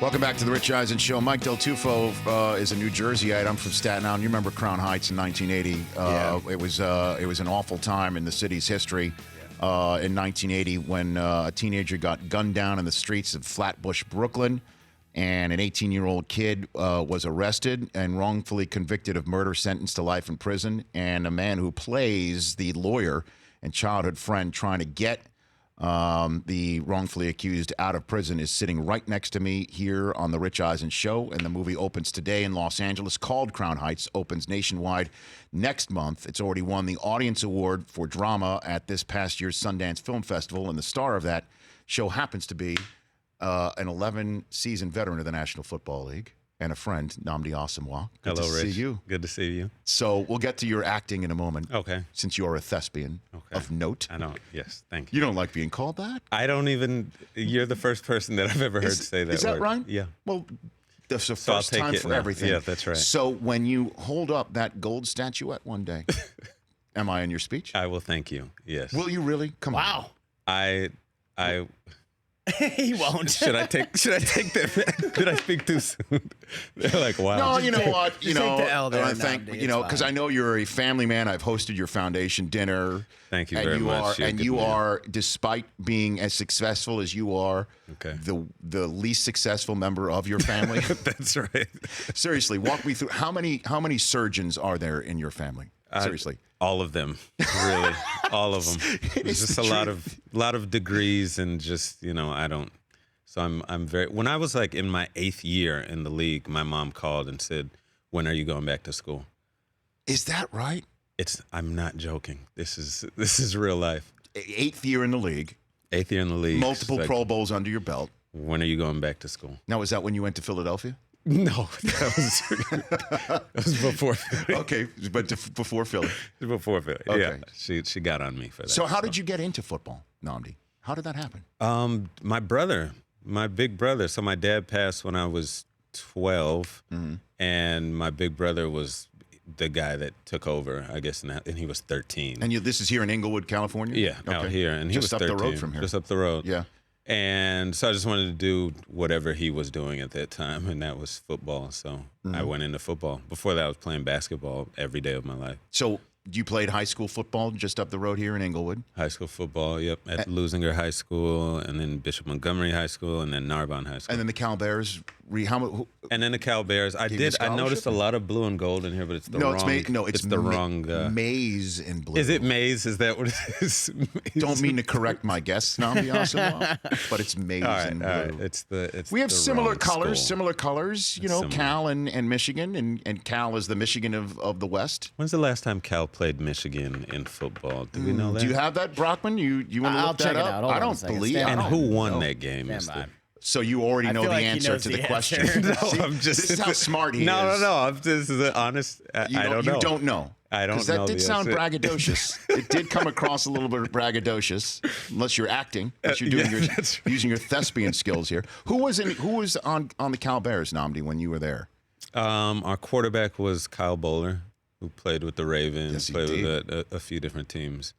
Welcome back to the Rich Eisen Show. Mike Del Tufo is a New Jerseyite. I'm from Staten Island. You remember Crown Heights in 1980? It was an awful time in the city's history in 1980 when a teenager got gunned down in the streets of Flatbush, Brooklyn, and an 18-year-old kid was arrested and wrongfully convicted of murder, sentenced to life in prison. And a man who plays the lawyer and childhood friend trying to get the wrongfully accused out of prison is sitting right next to me here on the Rich Eisen Show. And the movie opens today in Los Angeles, called Crown Heights, opens nationwide next month. It's already won the Audience Award for Drama at this past year's Sundance Film Festival. And the star of that show happens to be an 11-season veteran of the National Football League and a friend, Nnamdi Asomugha. Good Hello, to Rich. see you. Good to see you. So we'll get to your acting in a moment. Okay. Since you are a thespian of note. I know. Yes. Thank you. You don't like being called that? I don't even. You're the first person that I've ever heard say that. Is that word. right? Yeah. Well, that's the So I'll first take time it for now. everything. Yeah, that's right. So when you hold up that gold statuette one day, am I in your speech? I will thank you. Yes. Will you really? Come on. Wow. I. He won't. Should I take that? Did I speak too soon? They're like, wow. No, you know what? You Just know, take the L there, I thank Nnamdi, you know it's because I fine. know you're a family man. I've hosted your foundation dinner. Thank you and very much. You're a And good you man. are, despite being as successful as you are, Okay. the least successful member of your family. That's right. Seriously, walk me through how many surgeons are there in your family? Seriously. All of them, really, all of them. It's just the a lot of degrees and just I don't. So I'm very. When I was like in my 8th year in the league, my mom called and said, "When are you going back to school?" Is that right? I'm not joking. This is real life. 8th year in the league. 8th year in the league. Multiple like, Pro Bowls under your belt. When are you going back to school? Now, is that when you went to Philadelphia? No, that was before Philly. Okay, but before Philly. Before Philly. Okay. Yeah, she got on me for that. So how did you get into football, Nnamdi? How did that happen? My big brother. So my dad passed when I was 12, and my big brother was the guy that took over, I guess, and he was 13. And this is here in Inglewood, California? Yeah, out here, and he just was 13, up the road from here. Just up the road. Yeah. And so I just wanted to do whatever he was doing at that time, and that was football. So I went into football. Before that, I was playing basketball every day of my life. So you played high school football just up the road here in Inglewood? High school football, yep, at Lusinger High School, and then Bishop Montgomery High School, and then Narbonne High School. And then the Cal Bears? And then the Cal Bears. I Gave you a I noticed a scholarship? lot of blue and gold in here, but it's the wrong. It's the wrong. maize and blue. Is it maize? Is that what it is? Don't mean to correct my guest, Nnamdi Asomugha, but it's maize and blue. All right. It's We have the similar wrong colors, school. similar colors. You know, Similar. Cal and Michigan, and Cal is the Michigan of the West. When's the last time Cal played Michigan in football? Do we know that? Do you have that, Brockman? You want to I'll look check that it up? out. Hold I on a don't second. believe. Stand I And don't who won know. that game? Stand Is by. So you already I know feel the like he answer knows to the the question. answer. No, See, I'm just. This is how smart he is. No. This is honest. I don't know. You don't know. I don't know. Because that did the sound answer. braggadocious. It did come across a little bit braggadocious, unless you're acting, unless you're doing yeah, that's right. using your thespian skills here. Who was on the Cal Bears, Nnamdi, when you were there? Our quarterback was Kyle Bowler, who played with the Ravens, Yes, he played did. with a few different teams.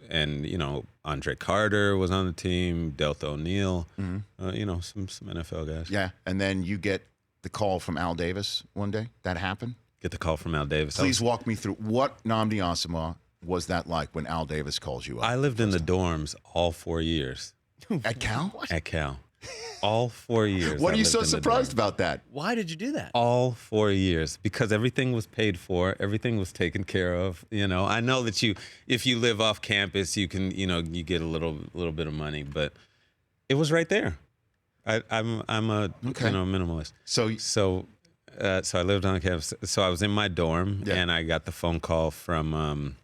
And Andre Carter was on the team, Delta O'Neal, some NFL guys. Yeah, and then you get the call from Al Davis one day. That happened. Get the call from Al Davis. Please walk me through what Nnamdi Asomugha was that like when Al Davis calls you up? I lived in the dorms all 4 years At Cal? at Cal. All 4 years. What I are you lived so in the surprised dorms. about that? Why did you do that? All 4 years, because everything was paid for, everything was taken care of. I know that if you live off campus, you can, you get a little bit of money, but it was right there. I'm a minimalist. So I lived on campus. So I was in my dorm, Yeah. and I got the phone call from.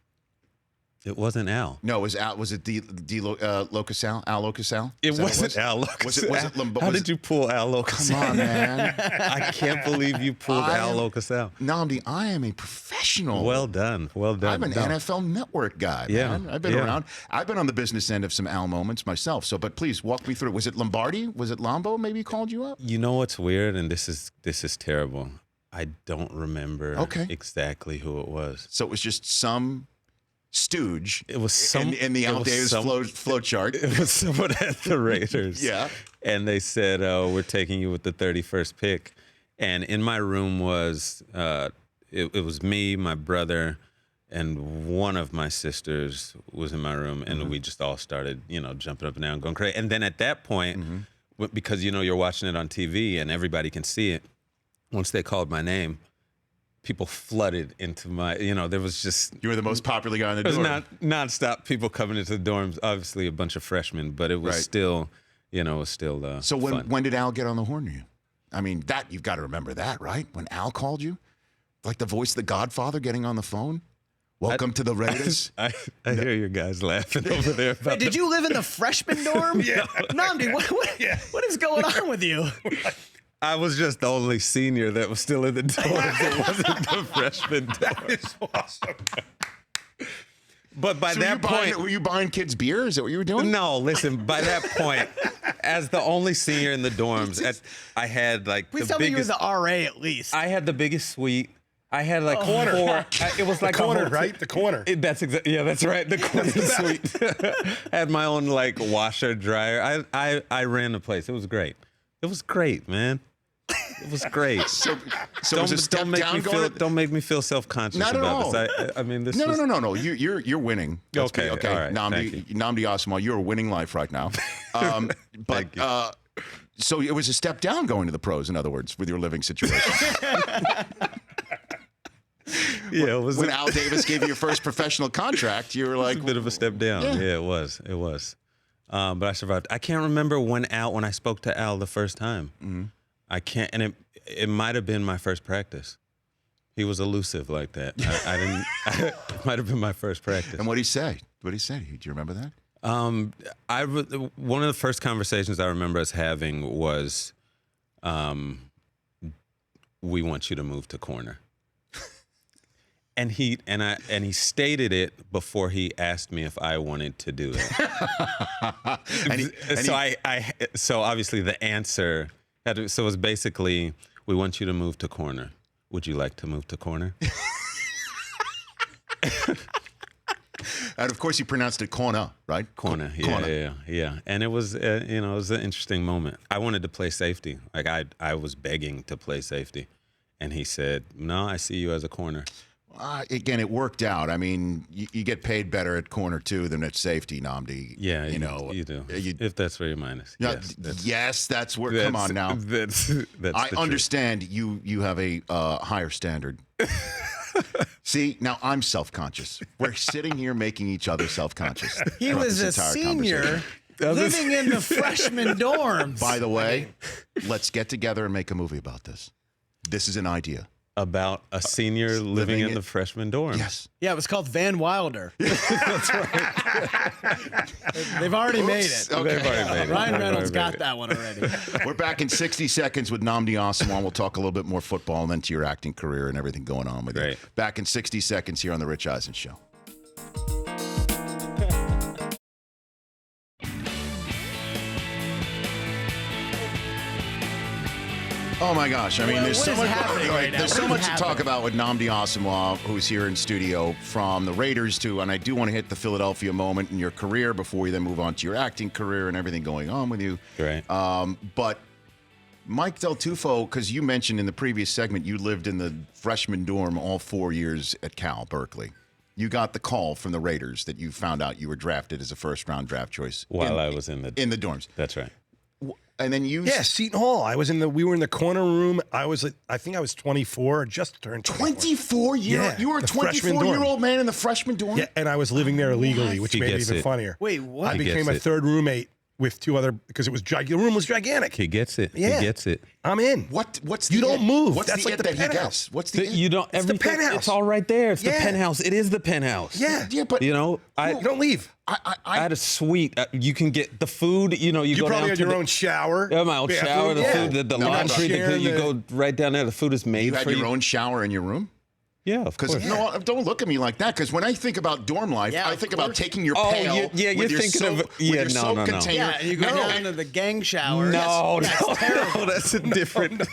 It wasn't Al. No, was it Locasal? Al Locasal? It Is that what wasn't Al Locasal. Was it How did you pull Al Locasal? Come on, man. I can't believe you pulled Al Locasal. Nnamdi, I am a professional. Well done. I'm an No. NFL Network guy, Yeah, man. I've been yeah. around. I've been on the business end of some Al moments myself. So, but please walk me through. Was it Lombardi? Was it Lombo? Maybe called you up? You know what's weird, and this is terrible. I don't remember exactly who it was. So it was just some stooge. It was some in the it Al was Davis some- flow chart. It was someone at the Raiders. Yeah. and they said, "Oh, we're taking you with the 31st pick." And in my room was it was me, my brother, and one of my sisters was in my room, and we just all started, jumping up and down, going crazy. And then at that point, because you're watching it on TV and everybody can see it, once they called my name, people flooded into my, there was just... You were the most popular guy in the dorm. There was nonstop people coming into the dorms, obviously a bunch of freshmen, but it was still, So when did Al get on the horn to you? I mean, that you've got to remember that, right? When Al called you? Like the voice of the Godfather getting on the phone? Welcome to the Raiders. I hear you guys laughing over there. Wait, did you live in the freshman dorm? Yeah. Nnamdi, what is going on with you? I was just the only senior that was still in the dorms. It wasn't the freshman dorm. That is awesome. But by that point... were you buying kids beer? Is that what you were doing? No, listen, by that point, as the only senior in the dorms, I had like Please the tell me you were biggest... the RA at least. I had the biggest suite. I had like corner. 4... It was like The corner, a whole... right? The corner. That's exactly... Yeah, that's right. The corner suite. Had my own like washer, dryer. I ran the place. It was great. It was great, man. It was great. So it was a step down going. Don't make me feel self-conscious Not at about all. this. I mean, this No, was... no. You're winning. Okay, okay. all right, thank you. Nnamdi Asomugha, you're a winning life right now. But so it was a step down going to the pros. In other words, with your living situation. Yeah, it was When Al Davis gave you your first professional contract, you were like a bit of a step down. Yeah, it was. It was. But I survived. I can't remember when I spoke to Al the first time. Mm-hmm. I can't, and it might have been my first practice. He was elusive like that. I didn't. It might have been my first practice. And what did he say? What did he say? Do you remember that? One of the first conversations I remember us having was, "We want you to move to corner." And he stated it before he asked me if I wanted to do it. So obviously the answer had to, so it was basically, "We want you to move to corner. Would you like to move to corner?" And of course, you pronounced it corner, right? Corner, yeah. And it was, it was an interesting moment. I wanted to play safety. Like I was begging to play safety, and he said, "No, I see you as a corner." Again, it worked out. I mean, you get paid better at corner too than at safety, Nnamdi. Yeah, you do. If that's where your mind is. Yes, that's where. Come on now. That's I understand you have a higher standard. See, now I'm self-conscious. We're sitting here making each other self-conscious. He was a senior living in the freshman dorms. By the way, let's get together and make a movie about this. This is an idea. About a senior living in the freshman dorm. Yes. Yeah, it was called Van Wilder. That's right. They've already made it. Okay. They've already made it. Ryan Reynolds They've already got made it. that one already. We're back in 60 seconds with Nnamdi Asomugha. We'll talk a little bit more football and then to your acting career and everything going on with you. Great. Back in 60 seconds here on The Rich Eisen Show. Oh my gosh! I mean, there's what so is much. happening right now? There's What so is much to talk happening? about with Nnamdi Asomugha, who's here in studio, from the Raiders to, and I do want to hit the Philadelphia moment in your career before we then move on to your acting career and everything going on with you. Right. But Mike Del Tufo, because you mentioned in the previous segment you lived in the freshman dorm all 4 years at Cal Berkeley. You got the call from the Raiders that you found out you were drafted as a first-round draft choice While I was in the dorms. That's right. And then you... Yeah, Seton Hall. We were in the corner room. I think I was 24, just turned 24. 24 year Yeah, you were a the freshman 24-year-old man in the freshman dorm? Yeah, and I was living there illegally, which He made it gets even it. funnier. Wait, what? I He became gets a it. third roommate with two other, because the room was gigantic. He gets it. Yeah. He gets it. I'm in. What's You the don't it? move. What's That's the like it the that he penthouse. gets? What's the it? You don't. It's the Everything. penthouse. It's all right there. It's the Yeah. penthouse. It is the penthouse. Yeah. Yeah, but You know, You don't leave. I had a suite. You can get the food. You know, you go probably down had to your the, own shower. Yeah, my own bathroom. shower, the Yeah. food, the No, laundry. sharing You the- go right down there. The food is made you had for your you. own shower in your room? Yeah, of course. Because no, don't look at me like that. Because when I think about dorm life, Yeah, I think of about course. taking your Oh, pail you're with your thinking soap, of with your soap container. Yeah, and you go down to the gang shower. No, That's terrible. no, that's a different.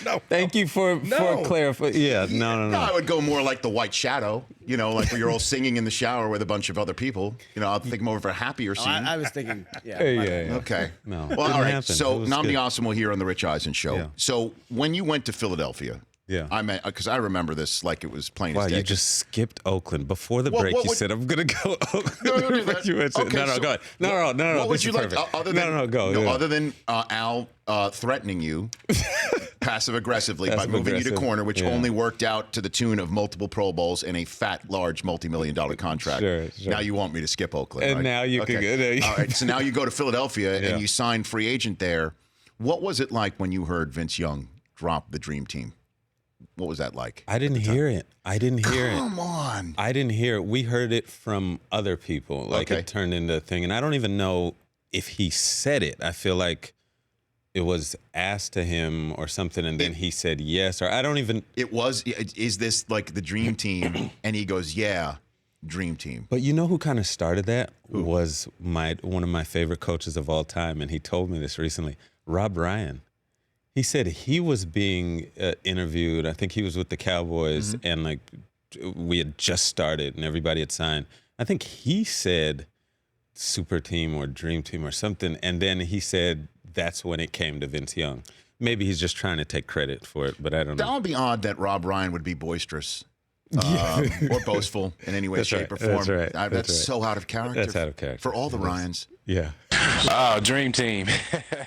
No. Thank you for clarifying. Yeah, no. I would go more like the White Shadow. Like where you're all singing in the shower with a bunch of other people. I'll think more of a happier scene. I was thinking, Yeah. Okay. No. Well, all right. Happen. So Nnamdi good. Asomugha here on the Rich Eisen Show. Yeah. So when you went to Philadelphia, because I remember this like it was plain as day. Wow, you just skipped Oakland before the break. You said I'm gonna go. No, do that. No, go ahead. No. What would you like? Other than go. Other than Al threatening you passive aggressively by moving you to corner, which only worked out to the tune of multiple Pro Bowls and a fat, large, multi-million-dollar contract. Sure. Now you want me to skip Oakland, And right? now you can get. All right. So now you go to Philadelphia and you sign free agent there. What was it like when you heard Vince Young drop the Dream Team? What was that like? I didn't hear it. Come on. I didn't hear it. We heard it from other people. Like it turned into a thing. And I don't even know if he said it. I feel like it was asked to him or something, and then he said yes. Or I don't even. Is this like the Dream Team? And he goes, yeah, Dream Team. But you know who kind of started that? Was one of my favorite coaches of all time. And he told me this recently, Rob Ryan. He said he was being interviewed. I think he was with the Cowboys, and like we had just started, and everybody had signed. I think he said Super Team or Dream Team or something, and then he said that's when it came to Vince Young. Maybe he's just trying to take credit for it, but I don't know. That would be odd that Rob Ryan would be boisterous or boastful in any way, shape, or form. That's right. That's so out of character. That's out of character for all the Ryans. Yeah. Oh, Dream Team.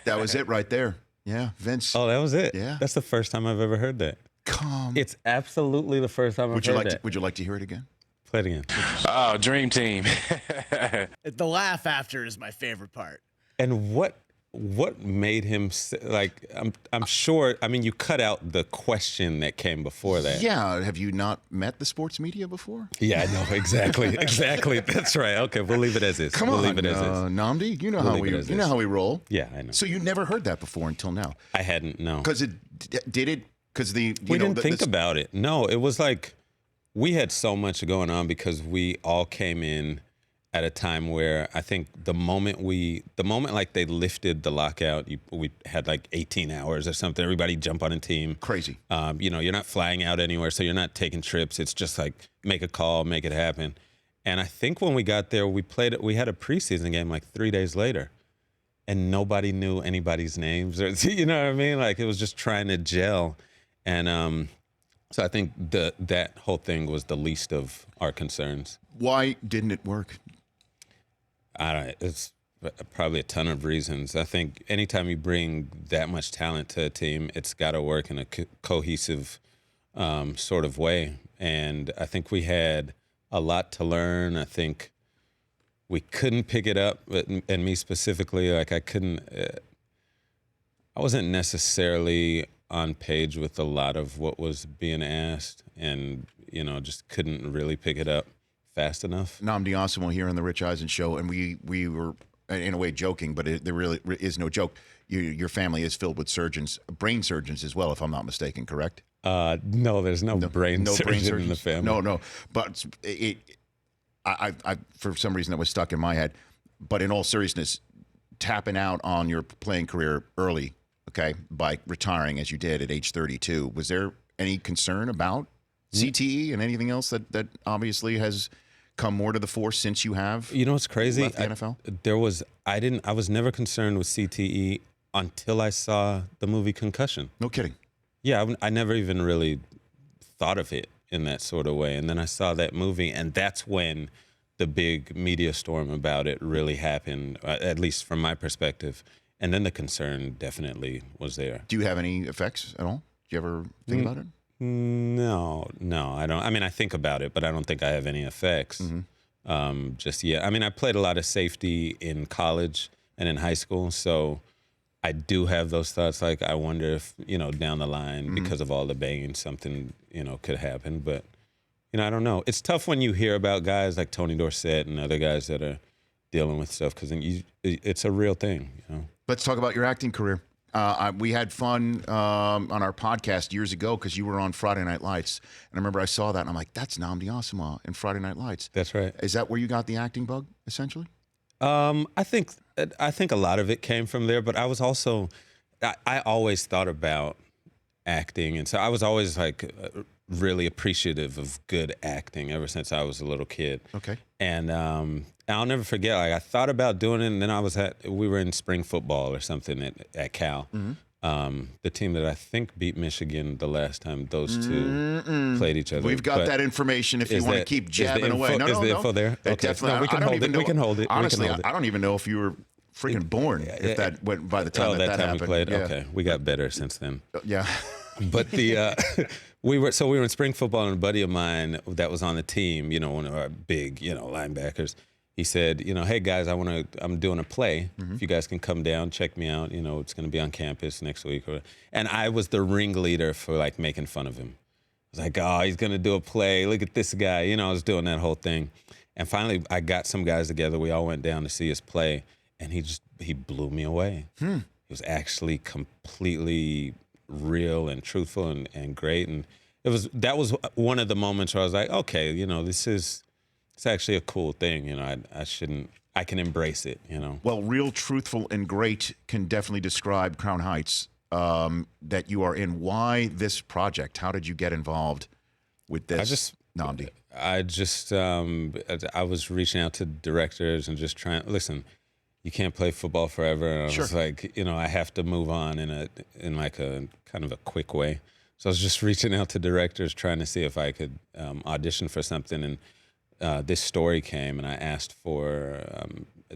That was it right there. Yeah, Vince. Oh, that was it. Yeah. That's the first time I've ever heard that. It's absolutely the first time I've heard that. Would you like to hear it again? Play it again. Oh, Dream Team. The laugh after is my favorite part. And what made him like? I'm sure. I mean, you cut out the question that came before that. Yeah. Have you not met the sports media before? Yeah, I know exactly. That's right. Okay, we'll leave it as is. Come we'll on, leave it as is. Nnamdi. You know how we roll. Yeah, I know. So you never heard that before until now. I hadn't. No. Because we didn't think about it. No, it was like we had so much going on because we all came in at a time where I think the moment like they lifted the lockout, we had like 18 hours or something. Everybody jump on a team. Crazy. You're not flying out anywhere, so you're not taking trips. It's just like make a call, make it happen. And I think when we got there, we had a preseason game like 3 days later, and nobody knew anybody's names. Or, you know what I mean? Like it was just trying to gel. And so I think that whole thing was the least of our concerns. Why didn't it work? It's probably a ton of reasons. I think anytime you bring that much talent to a team, it's got to work in a cohesive sort of way. And I think we had a lot to learn. I think we couldn't pick it up, and me specifically, like I wasn't necessarily on page with a lot of what was being asked, and just couldn't really pick it up fast enough. Nnamdi Asomugha here on the Rich Eisen Show, and we were in a way joking, but there really is no joke. Your family is filled with surgeons, brain surgeons as well, if I'm not mistaken. Correct? No, there's no brain surgeon in the family. No, but I for some reason that was stuck in my head. But in all seriousness, tapping out on your playing career early, okay, by retiring as you did at age 32, was there any concern about CTE and anything else that obviously has come more to the fore since you have? You know what's crazy? Left the NFL? I was never concerned with CTE until I saw the movie Concussion. No kidding. Yeah, I never even really thought of it in that sort of way. And then I saw that movie, and that's when the big media storm about it really happened, at least from my perspective. And then the concern definitely was there. Do you have any effects at all? Do you ever think about it? No, I don't. I mean, I think about it, but I don't think I have any effects just yet. I mean, I played a lot of safety in college and in high school, so I do have those thoughts. Like, I wonder if, down the line, because of all the banging, something, could happen. But, I don't know. It's tough when you hear about guys like Tony Dorsett and other guys that are dealing with stuff, because it's a real thing, Let's talk about your acting career. We had fun on our podcast years ago because you were on Friday Night Lights, and I remember I saw that, and I'm like, "That's Nnamdi Asomugha in Friday Night Lights." That's right. Is that where you got the acting bug, essentially? I think a lot of it came from there, but I was also I always thought about acting, and so I was always like really appreciative of good acting ever since I was a little kid. Okay. And I'll never forget. Like I thought about doing it, and then we were in spring football or something at Cal. The team that I think beat Michigan the last time those two played each other. We've got that information if you want to keep jabbing away. Is the info there? Okay. Definitely. No, we can hold it. We can hold it. Honestly, I don't even know if you were freaking born if that went by the time that time happened. we played. Yeah. Okay, we got better since then. Yeah. But the we were in spring football, and a buddy of mine that was on the team, one of our big, linebackers, he said, hey guys, I'm doing a play. If you guys can come down, check me out. It's going to be on campus next week. And I was the ringleader for like making fun of him. I was like, oh, he's going to do a play. Look at this guy. I was doing that whole thing. And finally, I got some guys together. We all went down to see his play, and he blew me away. He was actually completely real and truthful and great. And that was one of the moments where I was like, okay, it's actually a cool thing. I can embrace it, Well, real, truthful, and great can definitely describe Crown Heights that you are in. Why this project? How did you get involved with this, Nnamdi? I was reaching out to directors and just trying, listen, you can't play football forever. And I was like, I have to move on in like a kind of a quick way. So I was just reaching out to directors, trying to see if I could audition for something. And this story came, and I asked for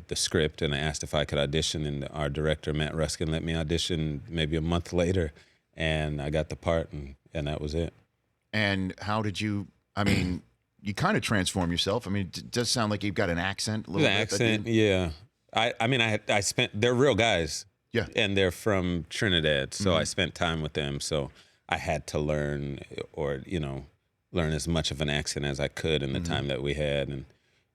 the script, and I asked if I could audition. And our director, Matt Ruskin, let me audition maybe a month later, and I got the part, and that was it. And how did you? I mean, you kind of transform yourself. I mean, it does sound like you've got an accent. A little bit. Accent, yeah. I spent. They're real guys. Yeah. And they're from Trinidad, so I spent time with them. So I had to learn, learn as much of an accent as I could in the time that we had, and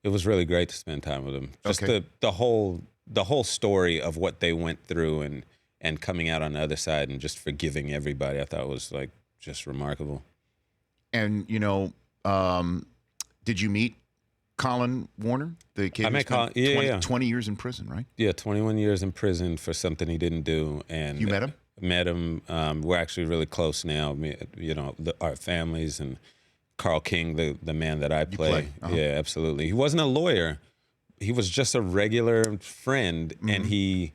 it was really great to spend time with them. Just the whole story of what they went through and coming out on the other side and just forgiving everybody, I thought was like just remarkable. And did you meet Colin Warner, the kid? I met Colin. 20 years in prison, right? Yeah, 21 years in prison for something he didn't do. And you met him? Met him. We're actually really close now. Our families, and Carl King, the man that I play. Yeah, absolutely. He wasn't a lawyer. He was just a regular friend, and he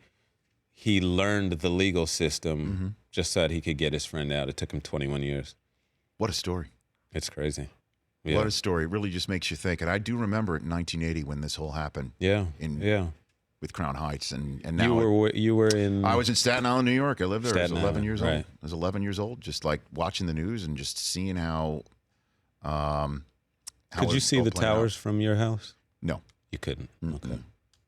learned the legal system just so that he could get his friend out. It took him 21 years. What a story. It's crazy. Yeah. What a story. It really just makes you think. And I do remember it in 1980 when this whole happened. Yeah. With Crown Heights, and now you were in. I was in Staten Island, New York. I lived there. I was 11 years old. Right. I was 11 years old, just like watching the news and just seeing how Could you see the towers from your house? No, you couldn't. Okay.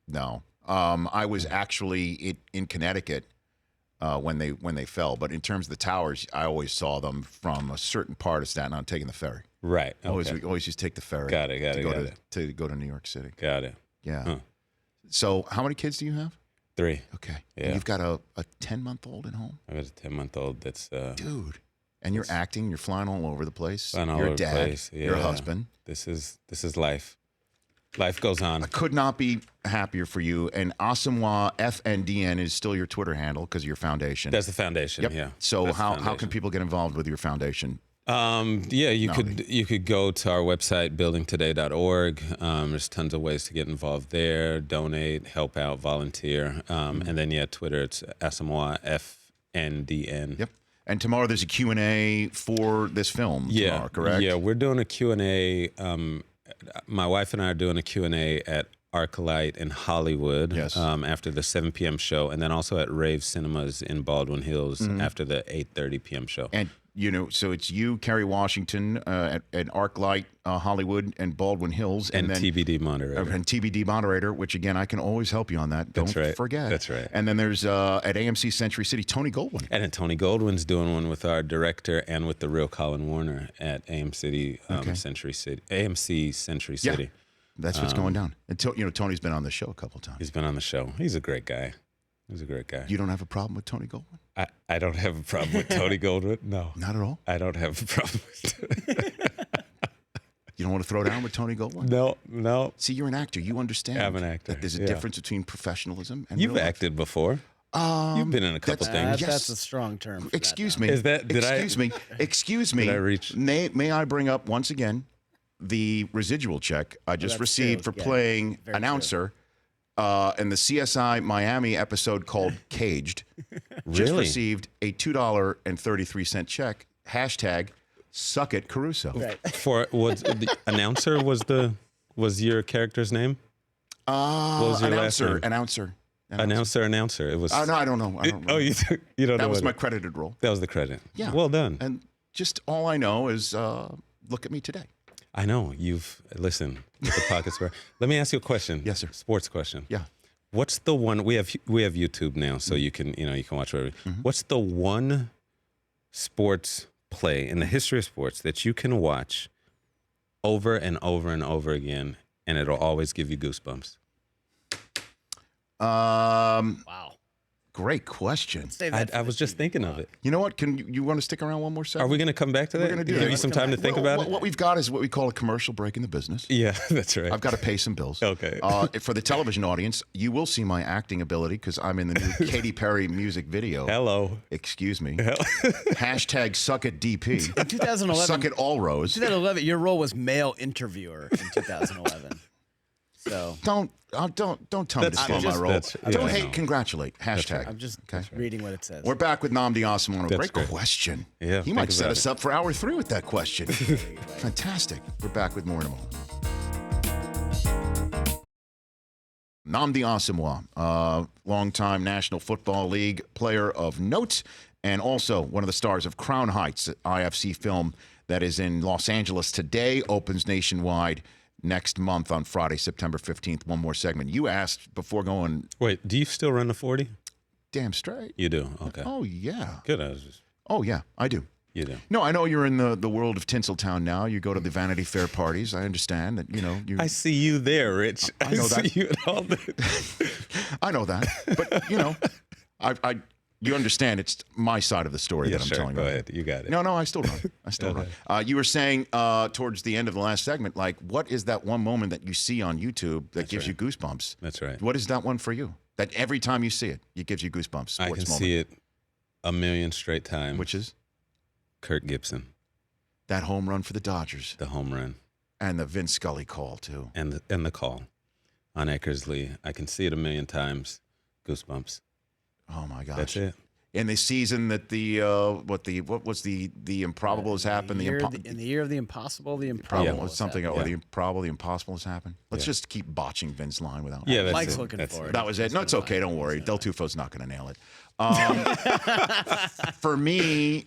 No, I was actually in Connecticut when they fell. But in terms of the towers, I always saw them from a certain part of Staten Island, taking the ferry. Right. Okay. Always just take the ferry. Got it. To go to New York City. Got it. Yeah. Huh. So how many kids do you have? 3. Okay. Yeah. And you've got a 10-month-old at home? I got a 10-month-old that's... Dude. And you're acting, you're flying all over the place. Flying all you're over a dad, the place. Yeah. You're a husband. This is life. Life goes on. I could not be happier for you. And Asomugha, FNDN, is still your Twitter handle because of your foundation. That's the foundation, yep. Yeah. So how can people get involved with your foundation? You could go to our website, buildingtoday.org. There's tons of ways to get involved there, donate, help out, volunteer. And then, Twitter, it's Asomugha, FNDN. Yep. And tomorrow there's a Q&A for this film tomorrow, correct? Yeah, we're doing a Q&A. My wife and I are doing a Q&A at ArcLight in Hollywood after the 7 p.m. show, and then also at Rave Cinemas in Baldwin Hills after the 8:30 p.m. show. And so it's you, Kerry Washington, at ArcLight Hollywood and Baldwin Hills, and then TBD moderator. And TBD moderator, which again I can always help you on that. Don't forget. That's right. And then there's at AMC Century City, Tony Goldwyn. And Tony Goldwyn's doing one with our director and with the real Colin Warner at Century City. AMC Century City. That's what's going down. And Tony's been on the show a couple of times. He's been on the show. He's a great guy. He's a great guy. You don't have a problem with Tony Goldwyn? I don't have a problem with Tony Goldwyn. No. Not at all? I don't have a problem with You don't want to throw down with Tony Goldwyn? No. See, you're an actor. You understand I'm an actor, that there's a yeah. difference between professionalism and You've real life. acted before. You've been in a couple things. Yes. That's a strong term. For Excuse that, me. Is that- did I- Excuse me. Did I reach? May I bring up once again the residual check I just that's received true. for Yeah, playing very announcer in the CSI Miami episode called Caged. Just Really? received a $2.33 check. Hashtag Suck It Caruso. Right. For was the announcer was your character's name? What was your last name? Announcer. Announcer. It was. No, I don't know. I don't know. Oh, you don't know. That was what my it- credited role. That was the credit. Yeah. Well done. And just all I know is look at me today. I know you've listened. The pockets were. Let me ask you a question. Yes, sir. Sports question. Yeah. What's the one we have YouTube now, so you can watch whatever. What's the one sports play in the history of sports that you can watch over and over and over again, and it'll always give you goosebumps? Wow. Great question. Save that for I the was just TV thinking pod. of it. You know what? Can you want to stick around one more second? Are we going to come back to that? We're gonna do Give that. you some Let's come time to back. think about it. What we've got is what we call a commercial break in the business. Yeah, that's right. I've got to pay some bills. Okay. For the television audience, you will see my acting ability because I'm in the new Katy Perry music video. Hello. Excuse me. Hashtag Suck It DP. In 2011, Suck It All Rose. 2011, your role was male interviewer in 2011. So Don't tell me to That's slow my just- roll. that's- yeah, Don't I hate, know. congratulate. Hashtag. I'm just reading what it says. We're back with Nnamdi Asomugha. That's Great great. question. Yeah, He might think set about us it. up for hour 3 with that question. Fantastic. We're back with more in a moment. Nnamdi Asomugha, longtime National Football League player of note, and also one of the stars of Crown Heights, IFC film that is in Los Angeles today, opens nationwide next month on Friday, September 15th. One more segment. You asked before going, Wait, do you still run the 40? damn straight. You do. Okay. Oh, yeah. Good. I was just. Oh, yeah, I do. You do. No, I know you're in the world of Tinseltown now. You go to the Vanity Fair parties. I understand that, you know. I see you there, Rich. I know see that. you at all the. I know that. But, you know, you understand it's my side of the story Yeah, that I'm sure. telling Go you. ahead. You got it. No, I still run. I still run. You were saying towards the end of the last segment, like, what is that one moment that you see on YouTube that gives you goosebumps? That's right. What is that one for you? That every time you see it, it gives you goosebumps. I can see it a million straight times. Which is Kirk Gibson, that home run for the Dodgers the home run, and the Vince Scully call, too. and the call on Eckersley. I can see it a million times. Goosebumps. Oh, my gosh. That's it. In the season that what was the improbable has happened? In the year of the impossible, the Improbable improbable. was has something, happened. or the improbable, the impossible has happened. Let's Yeah. just keep botching Vince's line without. Yeah, that's Mike's it. looking That's for it. That was it. No, it's okay. Don't worry. Del Tufo's not going to nail it. For me,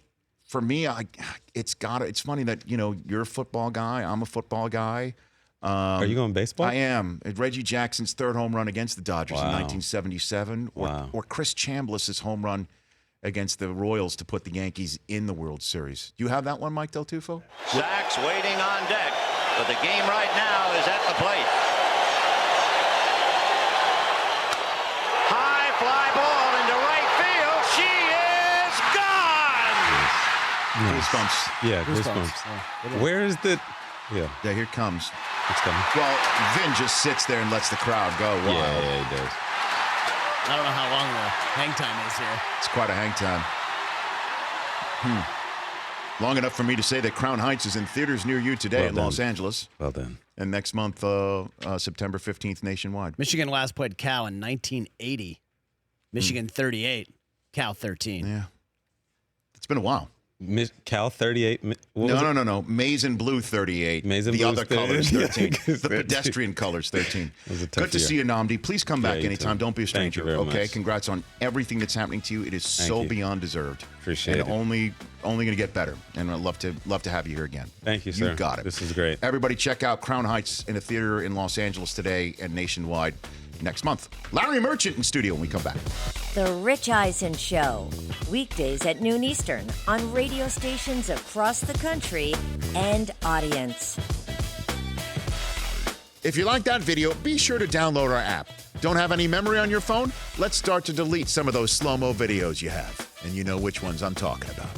it's funny that you're a football guy. I'm a football guy. Are you going baseball? I am. Reggie Jackson's third home run against the Dodgers in Wow. 1977, or Chris Chambliss's home run against the Royals to put the Yankees in the World Series. Do you have that one, Mike Del Tufo? Sachs waiting on deck, but the game right now is at the plate. High fly ball into right field. She is gone. Goosebumps. Yeah, goosebumps. Yeah. Where is the? Yeah, Yeah, here it comes. it's coming. Well, Vin just sits there and lets the crowd go wild. Yeah, he does. I don't know how long the hang time is here. It's quite a hang time. Long enough for me to say that Crown Heights is in theaters near you today Well in done. Los Angeles, Well done. and next month, September 15th, nationwide. Michigan last played Cal in 1980. Michigan 38, Cal 13. Yeah. It's been a while. Cal 38. What was it? No. Maize and Blue 38. Maize and the Blue's other colors 13. 13. The pedestrian colors 13. was a tough Good to year. see you, Nnamdi. Please come back you anytime. too. Don't be a Thank you stranger. very Okay. much. Congrats on everything that's happening to you. It is so you. beyond deserved. Appreciate and it. only going to get better. And I'd love to have you here again. Thank you, sir. You got it. This is great. Everybody, check out Crown Heights in a theater in Los Angeles today and nationwide next month. Larry Merchant in studio when we come back. The Rich Eisen Show, weekdays at noon Eastern on radio stations across the country and audience. If you like that video, be sure to download our app. Don't have any memory on your phone? Let's start to delete some of those slow-mo videos you have. And you know which ones I'm talking about.